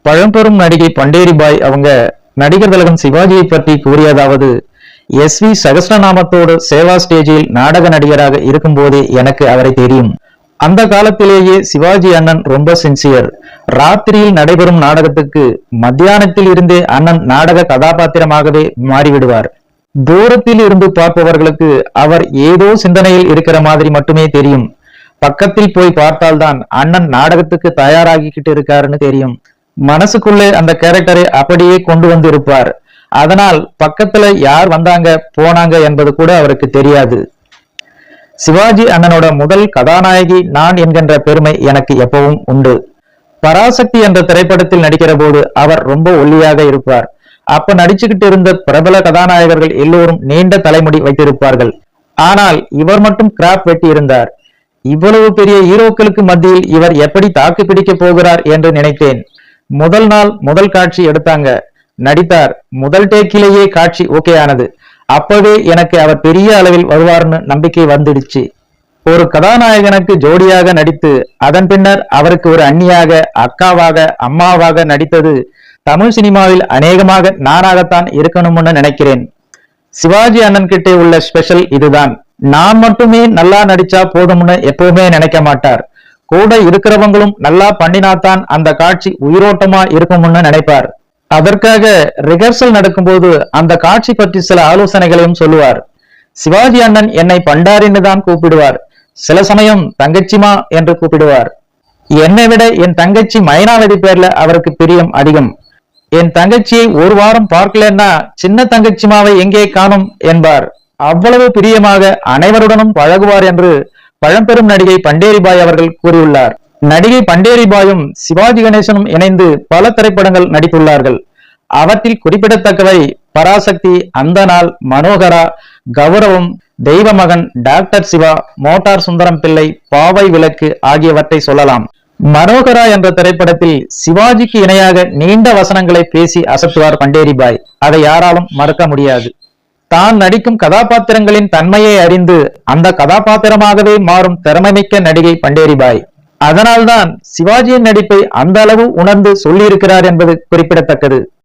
பழம்பெரும் நடிகை பண்டேரிபாய் அவங்க நடிகர் திலகம் சிவாஜியை பற்றி கூறியதாவது, SV சகஸ்ரநாமத்தோடு சேவா ஸ்டேஜில் நாடக நடிகராக இருக்கும் போதே எனக்கு அவரை தெரியும். அந்த காலத்திலேயே சிவாஜி அண்ணன் ரொம்ப சின்சியர். ராத்திரியில் நடைபெறும் நாடகத்துக்கு மத்தியானத்தில் இருந்தே அண்ணன் நாடக கதாபாத்திரமாகவே மாறிவிடுவார். தூரத்தில் இருந்து பார்ப்பவர்களுக்கு அவர் ஏதோ சிந்தனையில் இருக்கிற மாதிரி மட்டுமே தெரியும். பக்கத்தில் போய் பார்த்தால்தான் அண்ணன் நாடகத்துக்கு தயாராகிக்கிட்டு இருக்காருன்னு தெரியும். மனசுக்குள்ளே அந்த கேரக்டரை அப்படியே கொண்டு வந்து இருப்பார். அதனால் பக்கத்துல யார் வந்தாங்க போனாங்க என்பது கூட அவருக்கு தெரியாது. சிவாஜி அண்ணனோட முதல் கதாநாயகி நான் என்கின்ற பெருமை எனக்கு எப்பவும் உண்டு. பராசக்தி என்ற திரைப்படத்தில் நடிக்கிற போது அவர் ரொம்ப ஒல்லியாக இருப்பார். அப்ப நடிச்சுக்கிட்டு இருந்த பிரபல கதாநாயகர்கள் எல்லோரும் நீண்ட தலைமுடி வைத்திருப்பார்கள். ஆனால் இவர் மட்டும் கிராப் வெட்டி இருந்தார். இவ்வளவு பெரிய ஹீரோக்களுக்கு மத்தியில் இவர் எப்படி தாக்கு பிடிக்க போகிறார் என்று நினைத்தேன். முதல் நாள் முதல் காட்சி எடுத்தாங்க, நடித்தார். முதல் டேக்கிலேயே காட்சி ஓகே ஆனது. அப்பவே எனக்கு அவர் பெரிய அளவில் வருவார்னு நம்பிக்கை வந்துடுச்சு. ஒரு கதாநாயகனுக்கு ஜோடியாக நடித்து அதன் பின்னர் அவருக்கு ஒரு அண்ணியாக, அக்காவாக, அம்மாவாக நடித்தது தமிழ் சினிமாவில் அநேகமாக நானாகத்தான் இருக்கணும்னு நினைக்கிறேன். சிவாஜி அண்ணன் கிட்டே உள்ள ஸ்பெஷல் இதுதான். நான் மட்டுமே நல்லா நடிச்சா போதும்னு எப்பவுமே நினைக்க மாட்டார். கூட இருக்கிறவங்களும் நல்லா பண்ணினாத்தான் அந்த காட்சி உயிரோட்டமா இருக்கும்னு நினைப்பார். அதற்காக ரிஹர்சல் நடக்கும்போது அந்த காட்சி பற்றி சில ஆலோசனைகளையும் சொல்லுவார். சிவாஜி அண்ணன் என்னை பண்டாரின்னு தான் கூப்பிடுவார். சில சமயம் தங்கச்சிமா என்று கூப்பிடுவார். என்னை விட என் தங்கச்சி மைனாவதி பேர்ல அவருக்கு பிரியம் அதிகம். என் தங்கச்சியை ஒரு வாரம் பார்க்கலன்னா சின்ன தங்கச்சிமாவை எங்கே காணும் என்பார். அவ்வளவு பிரியமாக அனைவருடனும் பழகுவார் என்று பழம்பெரும் நடிகை பண்டேரிபாய் அவர்கள் கூறியுள்ளார். நடிகை பண்டேரிபாயும் சிவாஜி கணேசனும் இணைந்து பல திரைப்படங்கள் நடித்துள்ளார்கள். அவற்றில் குறிப்பிடத்தக்கவை பராசக்தி, அந்த நாள், மனோகரா, கௌரவம், தெய்வமகன், டாக்டர் சிவா, மோட்டார் சுந்தரம் பிள்ளை, பாவை விளக்கு ஆகியவற்றை சொல்லலாம். மனோகரா என்ற திரைப்படத்தில் சிவாஜிக்கு இணையாக நீண்ட வசனங்களை பேசி அசத்துவார் பண்டேரிபாய். அதை யாராலும் மறுக்க முடியாது. தான் நடிக்கும் கதாபாத்திரங்களின் தன்மையை அறிந்து அந்த கதாபாத்திரமாகவே மாறும் திறமைமிக்க நடிகை பண்டேரிபாய். அதனால்தான் சிவாஜியின் நடிப்பை அந்த அளவு உணர்ந்து சொல்லியிருக்கிறார் என்பது குறிப்பிடத்தக்கது.